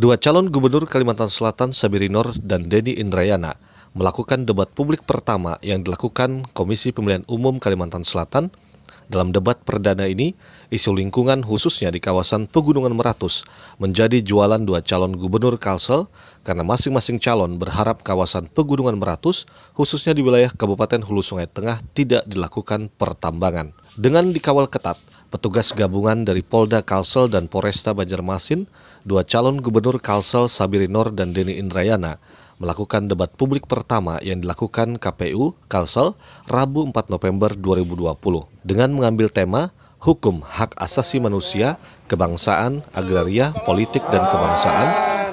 Dua calon gubernur Kalimantan Selatan, Sabiri Nur dan Denny Indrayana, melakukan debat publik pertama yang dilakukan Komisi Pemilihan Umum Kalimantan Selatan. Dalam debat perdana ini, isu lingkungan khususnya di kawasan Pegunungan Meratus menjadi jualan dua calon gubernur Kalsel karena masing-masing calon berharap kawasan Pegunungan Meratus, khususnya di wilayah Kabupaten Hulu Sungai Tengah, tidak dilakukan pertambangan. Dengan dikawal ketat, petugas gabungan dari Polda Kalsel dan Polresta Banjarmasin, dua calon gubernur Kalsel Sabiri Nur dan Denny Indrayana melakukan debat publik pertama yang dilakukan KPU Kalsel Rabu 4 November 2020 dengan mengambil tema Hukum Hak Asasi Manusia, Kebangsaan, Agraria, Politik, dan Kebangsaan.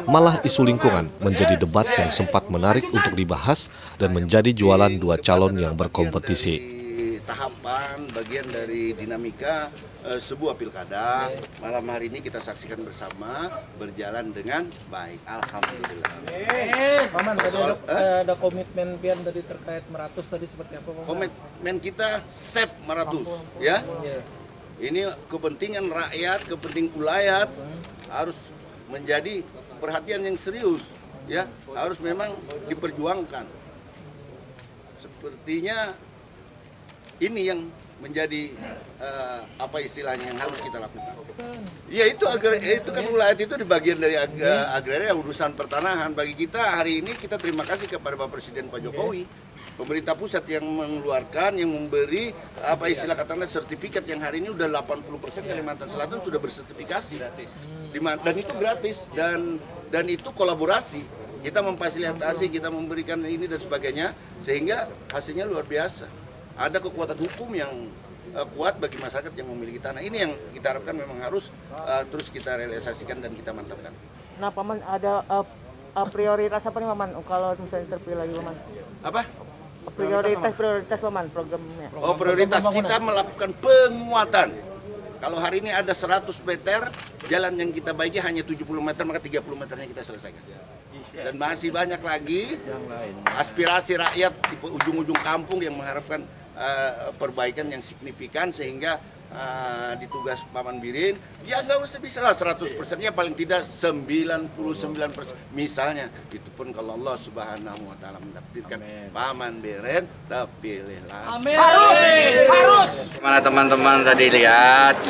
Malah isu lingkungan menjadi debat yang sempat menarik untuk dibahas dan menjadi jualan dua calon yang berkompetisi. Tahapan bagian dari dinamika sebuah pilkada. Malam hari ini kita saksikan bersama berjalan dengan baik, alhamdulillah. Paman, ada komitmen Pian tadi terkait Meratus tadi seperti apa, Paman? Komitmen kita SEP Meratus, ya. Ini kepentingan rakyat, kepentingan ulayat harus menjadi perhatian yang serius, ya. Harus memang diperjuangkan. Sepertinya ini yang menjadi apa istilahnya yang harus kita lakukan. Ya itu kan ulayat itu di bagian dari agraria, urusan pertanahan. Bagi kita hari ini kita terima kasih kepada Bapak Presiden Pak Jokowi, pemerintah pusat yang mengeluarkan, yang memberi apa istilah katanya sertifikat yang hari ini udah 80% Kalimantan Selatan sudah bersertifikasi. Dan itu gratis dan itu kolaborasi. Kita memfasilitasi, kita memberikan ini dan sebagainya sehingga hasilnya luar biasa. Ada kekuatan hukum yang kuat bagi masyarakat yang memiliki tanah. Ini yang kita harapkan memang harus terus kita realisasikan dan kita mantapkan. Nah, Paman, ada prioritas apa nih, Paman, kalau misalnya terpilih lagi, Paman? Apa? Prioritas, Paman, programnya. Oh, prioritas kita melakukan penguatan. Kalau hari ini ada 100 meter, jalan yang kita baiki hanya 70 meter, maka 30 meternya kita selesaikan. Dan masih banyak lagi aspirasi rakyat di ujung-ujung kampung yang mengharapkan perbaikan yang signifikan sehingga di tugas Paman Birin ya nggak usah bisa lah 100%-nya, paling tidak 99% misalnya. Itu pun kalau Allah Subhanahu wa Ta'ala mentakdirkan Paman Birin terpilihlah. Amin. Harus. Mana teman-teman tadi lihat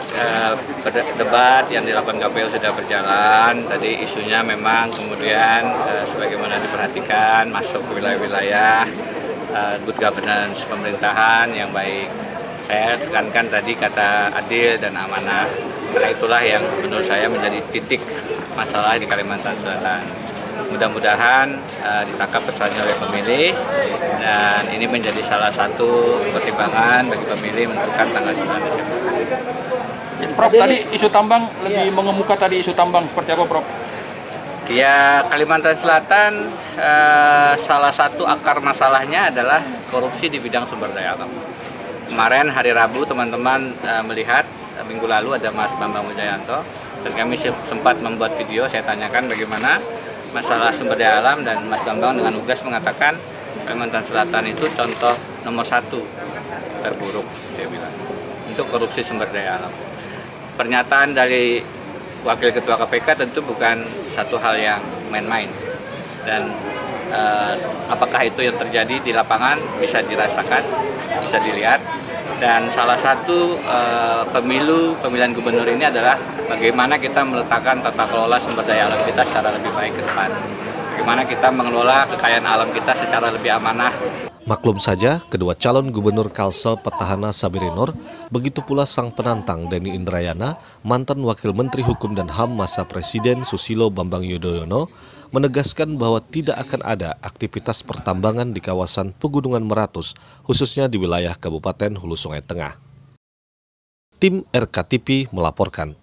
debat yang dilakukan KPU sudah berjalan. Tadi isunya memang kemudian sebagaimana diperhatikan masuk ke wilayah-wilayah good governance, pemerintahan yang baik. Saya tekankan tadi kata adil dan amanah, karena itulah yang menurut saya menjadi titik masalah di Kalimantan Selatan. Mudah-mudahan ditangkap pesannya oleh pemilih dan ini menjadi salah satu pertimbangan bagi pemilih menentukan tanggal 9 Desember. Prof, tadi isu tambang lebih mengemuka tadi isu tambang seperti apa, Prof? Ya, Kalimantan Selatan salah satu akar masalahnya adalah korupsi di bidang sumber daya alam. Kemarin hari Rabu teman-teman melihat minggu lalu ada Mas Bambang Wijayanto dan kami sempat membuat video, saya tanyakan bagaimana masalah sumber daya alam dan Mas Bambang dengan lugas mengatakan Kalimantan Selatan itu contoh nomor 1 terburuk, dia bilang, untuk korupsi sumber daya alam. Pernyataan dari Wakil Ketua KPK tentu bukan satu hal yang main-main dan apakah itu yang terjadi di lapangan bisa dirasakan, bisa dilihat. Dan salah satu pemilihan gubernur ini adalah bagaimana kita meletakkan tata kelola sumber daya alam kita secara lebih baik ke depan. Bagaimana kita mengelola kekayaan alam kita secara lebih amanah. Maklum saja, kedua calon gubernur Kalsel petahana Sabiri Nur, begitu pula sang penantang Denny Indrayana, mantan Wakil Menteri Hukum dan HAM masa Presiden Susilo Bambang Yudhoyono, menegaskan bahwa tidak akan ada aktivitas pertambangan di kawasan Pegunungan Meratus, khususnya di wilayah Kabupaten Hulu Sungai Tengah. Tim RKTP melaporkan.